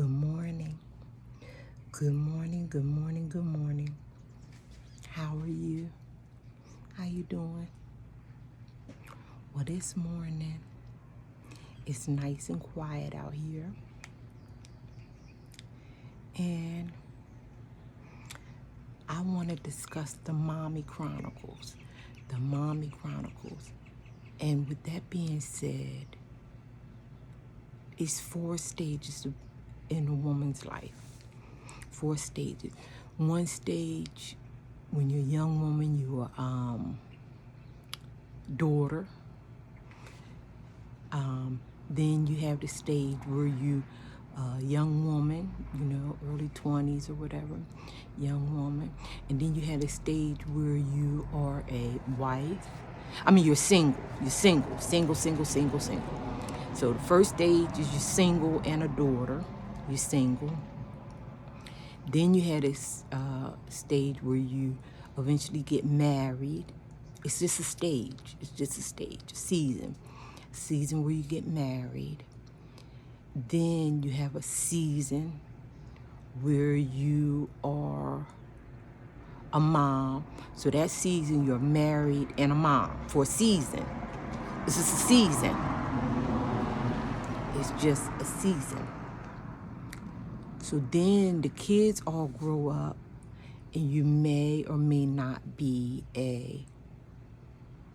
Good morning. Good morning, good morning, good morning. How are you? How you doing? Well, this morning, it's nice and quiet out here. And I want to discuss the Mommy Chronicles. The Mommy Chronicles. And with that being said, it's 4 stages in a woman's life. 4 stages. One stage, when you're a young woman, you're daughter. Then you have the stage where you young woman, early 20s or whatever, young woman. And then you have a stage where you are a wife. You're single. You're single. So the first stage is you're single and a daughter. You're single. Then you had this stage where you eventually get married. It's just a stage. A season where you get married. Then you have a season where you are a mom. So that season you're married and a mom for a season. It's just a season. It's just a season. So then the kids all grow up and you may or may not be a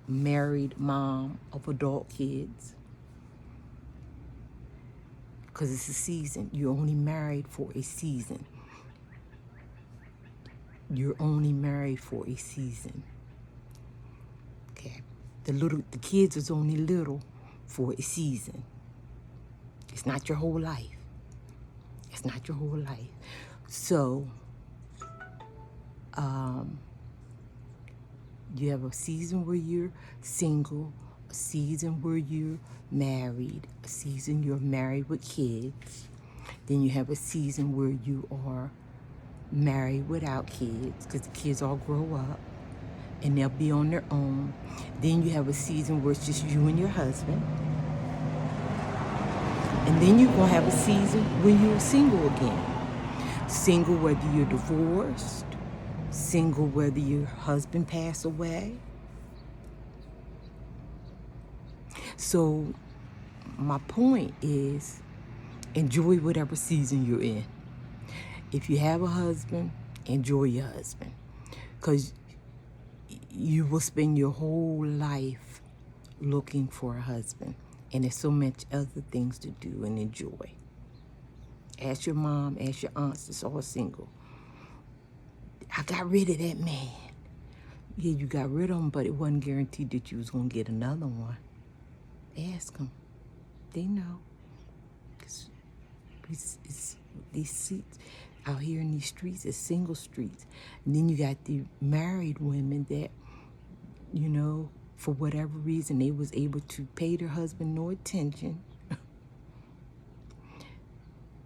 married mom of adult kids. Because it's a season. You're only married for a season. You're only married for a season. Okay. The kids is only little for a season. It's not your whole life. It's not your whole life. So, you have a season where you're single, a season where you're married, a season you're married with kids. Then you have a season where you are married without kids, because the kids all grow up and they'll be on their own. Then you have a season where it's just you and your husband. And then you're going to have a season when you're single again. Single whether you're divorced, single whether your husband passed away. So my point is, enjoy whatever season you're in. If you have a husband, enjoy your husband. Because you will spend your whole life looking for a husband. And there's so much other things to do and enjoy. Ask your mom, ask your aunts, it's all single. I got rid of that man. Yeah, you got rid of him, but it wasn't guaranteed that you was going to get another one. Ask them. They know. It's these seats out here in these streets, it's single streets. And then you got the married women that, for whatever reason, they was able to pay their husband no attention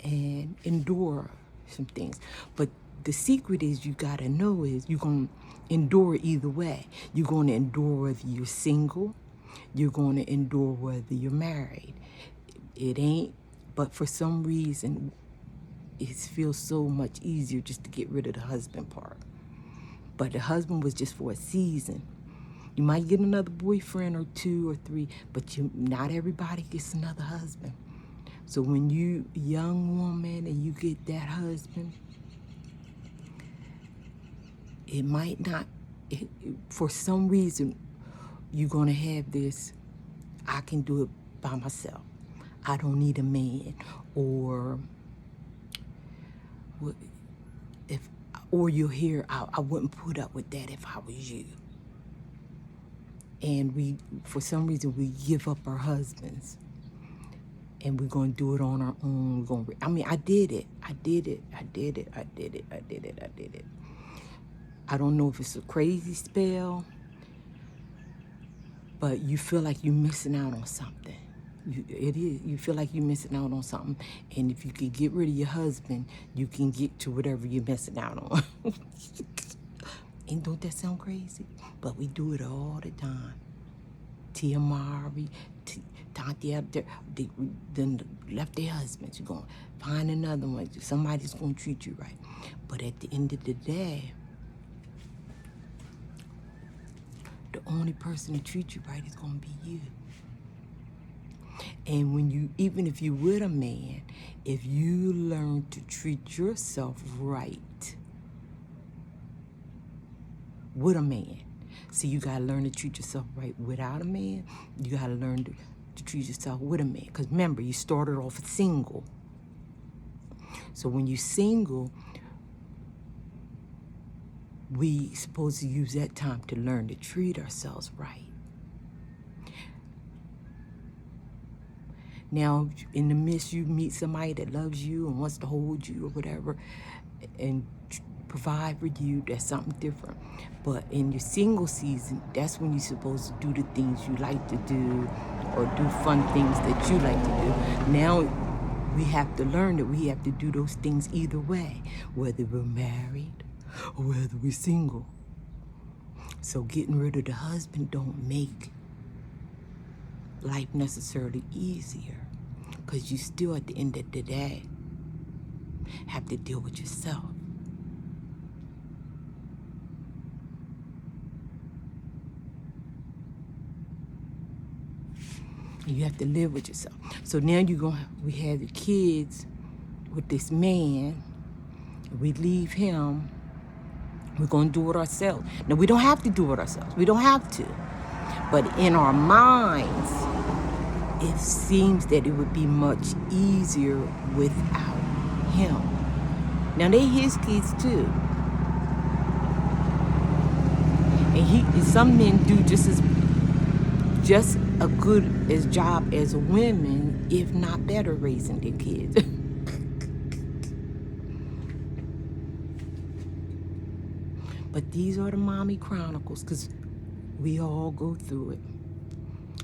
and endure some things. But the secret is, you got to know is you're going to endure either way. You're going to endure whether you're single. You're going to endure whether you're married. It ain't, but for some reason, it feels so much easier just to get rid of the husband part. But the husband was just for a season. You might get another boyfriend or 2 or 3, but not everybody gets another husband. So when you a young woman and you get that husband, it might not, for some reason, you're going to have this, I can do it by myself. I don't need a man. Or you'll hear, I wouldn't put up with that if I was you. And for some reason, we give up our husbands. And we're going to do it on our own. I did it. I don't know if it's a crazy spell, but you feel like you're missing out on something. It is. You feel like you're missing out on something. And if you can get rid of your husband, you can get to whatever you're missing out on. And don't that sound crazy? But we do it all the time. Tia Mowry, Tante up there, they then left their husbands. You're going to find another one. Somebody's going to treat you right. But at the end of the day, the only person to treat you right is going to be you. And when you, even if you're with a man, if you learn to treat yourself right with a man, see, you got to learn to treat yourself right without a man. You got to learn to treat yourself with a man. Because remember, you started off single. So when you're single, we supposed to use that time to learn to treat ourselves right. Now, in the midst, you meet somebody that loves you and wants to hold you or whatever and provide for you. That's something different. But in your single season, that's when you're supposed to do the things you like to do or do fun things that you like to do. Now, we have to learn that we have to do those things either way, whether we're married or whether we're single. So getting rid of the husband don't make life necessarily easier, because you still at the end of the day have to deal with yourself. You have to live with yourself. So now we have the kids with this man. We leave him. We're going to do it ourselves. Now, we don't have to do it ourselves. We don't have to. But in our minds, it seems that it would be much easier without him. Now, they're his kids too. And some men do just a good as job as women, if not better, raising their kids. But these are the Mommy Chronicles, because we all go through it.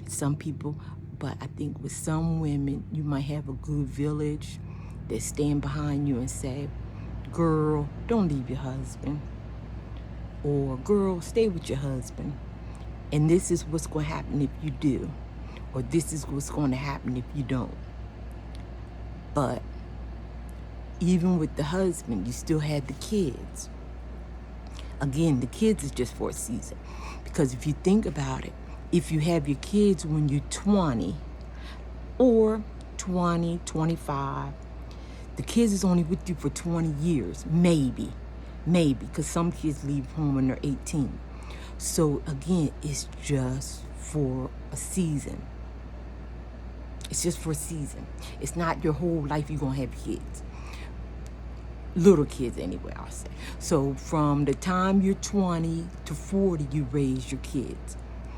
Some people, but I think with some women, you might have a good village that stand behind you and say, girl, don't leave your husband. Or, girl, stay with your husband. And this is what's going to happen if you do. Or this is what's going to happen if you don't. But even with the husband, you still had the kids. Again, the kids is just for a season. Because if you think about it, if you have your kids when you're 20 or 20, 25, the kids is only with you for 20 years, maybe, because some kids leave home when they're 18. So again, it's just for a season. It's just for a season. It's not your whole life you're going to have kids. Little kids anyway, I'll say. So from the time you're 20 to 40, you raise your kids.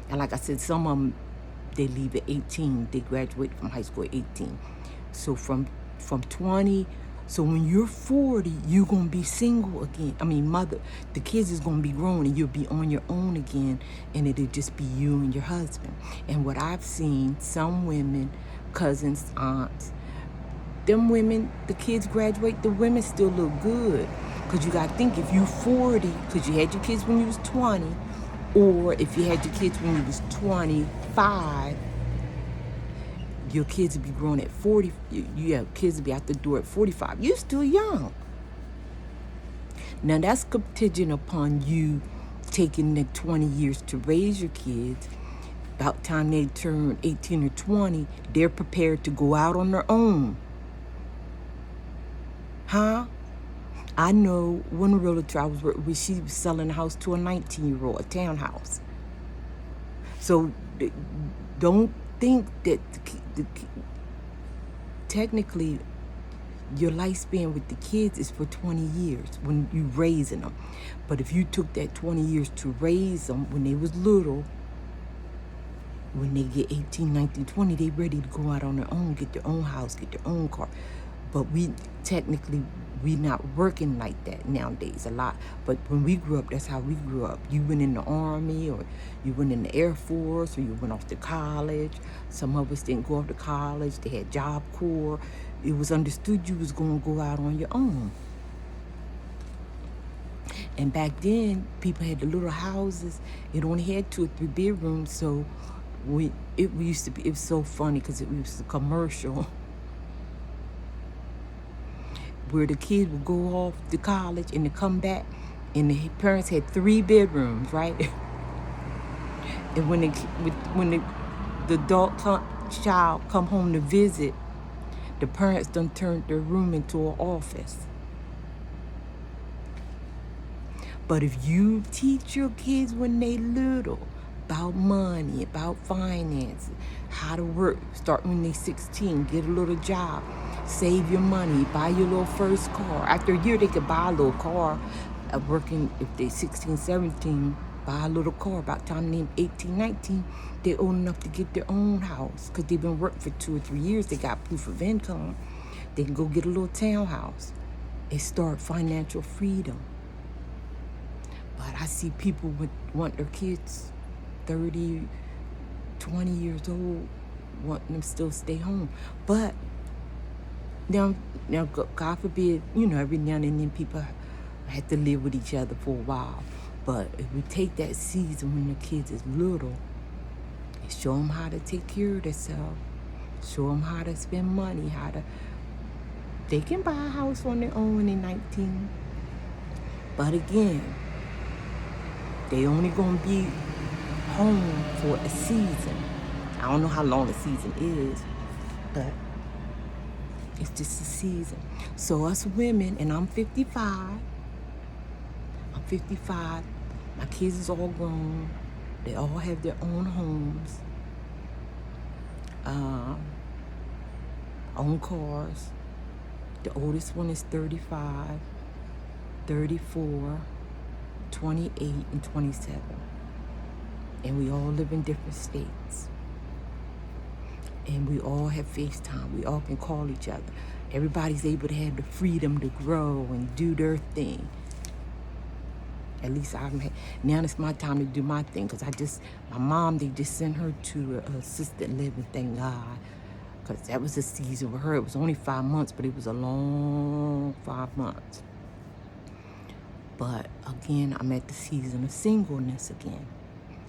And like I said, some of them, they leave at 18. They graduate from high school at 18. So from 20, so when you're 40, you're going to be single again. I mean, the kids is going to be grown and you'll be on your own again. And it'll just be you and your husband. And what I've seen, some women, cousins, aunts, them women, the kids graduate, the women still look good. Because you got to think, if you're 40, because you had your kids when you was 20, or if you had your kids when you was 25, your kids would be grown at 40. Your kids would be out the door at 45. You're still young. Now, that's contingent upon you taking the 20 years to raise your kids. About the time they turn 18 or 20, they're prepared to go out on their own. Huh? I know one realtor I was working with, she was selling a house to a 19-year-old, a townhouse. So don't think that technically your lifespan with the kids is for 20 years when you raising them. But if you took that 20 years to raise them when they was little, when they get 18, 19, 20, they ready to go out on their own, get their own house, get their own car. But we not working like that nowadays a lot. But when we grew up, that's how we grew up. You went in the Army, or you went in the Air Force, or you went off to college. Some of us didn't go off to college. They had Job Corps. It was understood you was going to go out on your own. And back then, people had the little houses. It only had 2 or 3 bedrooms, so it used to be, it was so funny because it was a commercial where the kids would go off to college and to come back, and the parents had 3 bedrooms, right? And when the adult child come home to visit, the parents done turned their room into an office. But if you teach your kids when they little about money, about finance, how to work, start when they 16, get a little job, save your money, buy your little first car. After a year, they could buy a little car. Working, if they 16, 17, buy a little car. About the time they're 18, 19, they're old enough to get their own house because they've been working for 2 or 3 years. They got proof of income. They can go get a little townhouse and start financial freedom. But I see people want their kids 30, 20 years old, wanting them still stay home. But now, God forbid, every now and then people have to live with each other for a while. But if we take that season when the kids is little and show them how to take care of themselves, show them how to spend money, they can buy a house on their own when they're 19. But again, they only gonna be home for a season. I don't know how long a season is, but it's just a season. So us women, and I'm 55. My kids is all grown. They all have their own homes, own cars. The oldest one is 35, 34, 28, and 27. And we all live in different states. And we all have FaceTime. We all can call each other. Everybody's able to have the freedom to grow and do their thing. At least now it's my time to do my thing, because my mom, they just sent her to assisted living, thank God. Because that was a season with her. It was only 5 months, but it was a long 5 months. But again, I'm at the season of singleness again,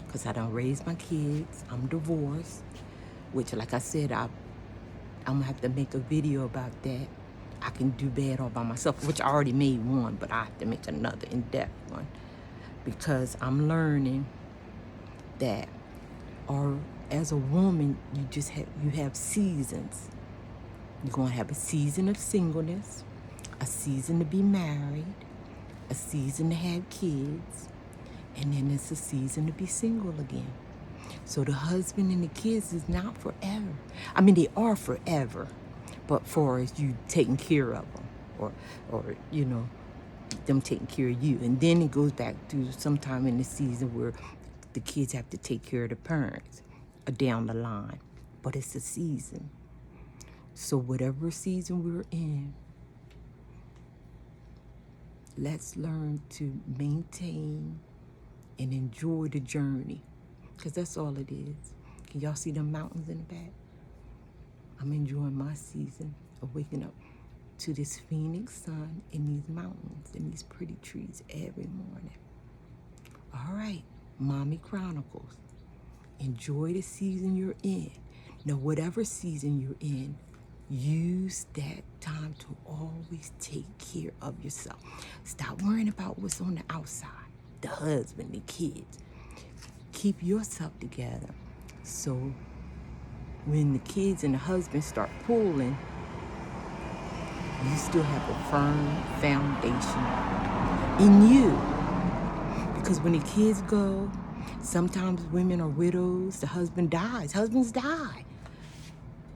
because I done raised my kids. I'm divorced, which, like I said, I'm going to have to make a video about that. I can do bad all by myself, which I already made one, but I have to make another in-depth one, because I'm learning that as a woman, you have seasons. You're going to have a season of singleness, a season to be married, a season to have kids, and then it's a season to be single again. So the husband and the kids is not forever. I mean, they are forever, but for as you taking care of them, or them taking care of you. And then it goes back to sometime in the season where the kids have to take care of the parents down the line. But it's a season. So whatever season we're in, let's learn to maintain and enjoy the journey, because that's all it is. Can y'all see the mountains in the back? I'm enjoying my season of waking up to this phoenix sun and these mountains and these pretty trees every morning. All right, Mommy Chronicles. Enjoy the season you're in. Now, whatever season you're in, use that time to always take care of yourself. Stop worrying about what's on the outside, the husband, the kids. Keep yourself together. So when the kids and the husband start pulling, you still have a firm foundation in you. Because when the kids go, sometimes women are widows, the husband dies, husbands die.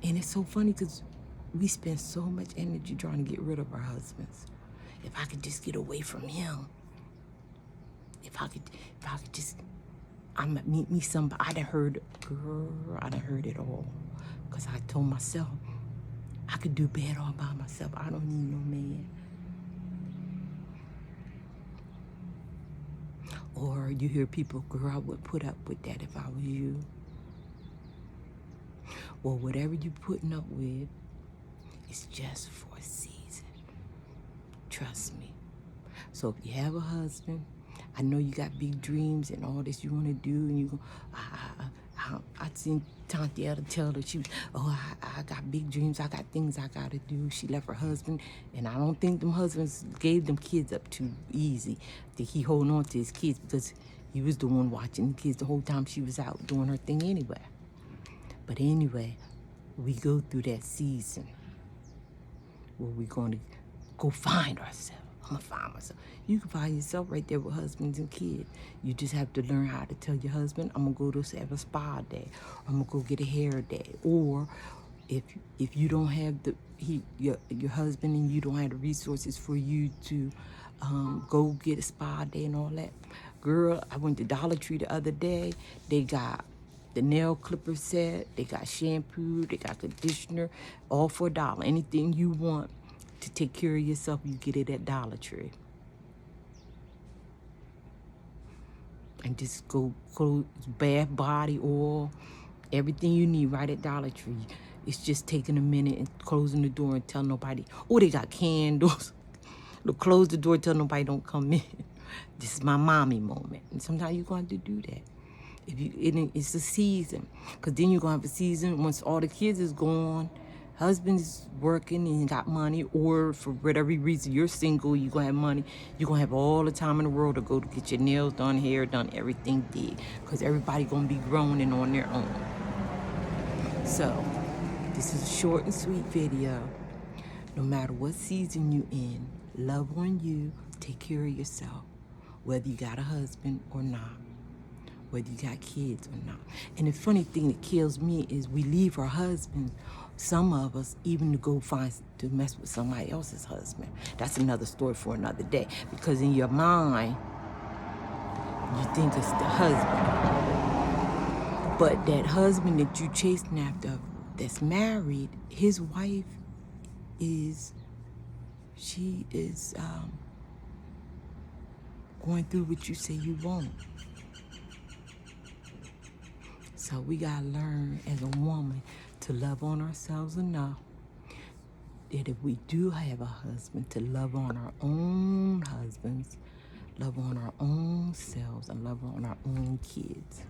And it's so funny because we spend so much energy trying to get rid of our husbands. If I could just get away from him. If I could just, I'm gonna meet me somebody. I done heard it all. Because I told myself, I could do bad all by myself. I don't need no man. Or you hear people, girl, I would put up with that if I was you. Well, whatever you're putting up with, it's just for a season. Trust me. So if you have a husband, I know you got big dreams and all this you want to do, and I seen Tantietta tell her I got big dreams, I got things I gotta do. She left her husband, and I don't think them husbands gave them kids up too easy. I think he holding on to his kids because he was the one watching the kids the whole time she was out doing her thing anyway. But anyway, we go through that season where we're going to go find ourselves. I'm going to find myself. You can find yourself right there with husbands and kids. You just have to learn how to tell your husband, I'm going to go to have a spa day. Or I'm going to go get a hair day. Or if you don't have your husband and you don't have the resources for you to go get a spa day and all that. Girl, I went to Dollar Tree the other day. They got the nail clipper set, they got shampoo, they got conditioner, all for $1. Anything you want to take care of yourself, you get it at Dollar Tree. And just go clothes, bath, body oil, everything you need right at Dollar Tree. It's just taking a minute and closing the door and tell nobody. Oh, they got candles. They'll close the door, tell nobody don't come in. This is my mommy moment. And sometimes you're going to have to do that. It's a season. Because then you're going to have a season once all the kids is gone, husband's working and got money, or for whatever reason you're single, you're going to have money. You're going to have all the time in the world to go to get your nails done, hair done, everything did. Because everybody going to be grown and on their own. So, this is a short and sweet video. No matter what season you in, love on you, take care of yourself, whether you got a husband or not, whether you got kids or not. And the funny thing that kills me is we leave our husbands, some of us, even to mess with somebody else's husband. That's another story for another day, because in your mind, you think it's the husband. But that husband that you chasing after that's married, his wife is going through what you say you won't. So we gotta learn as a woman to love on ourselves enough that if we do have a husband, to love on our own husbands, love on our own selves, and love on our own kids.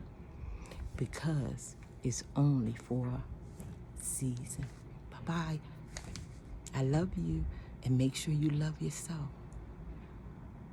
Because it's only for a season. Bye-bye. I love you, and make sure you love yourself.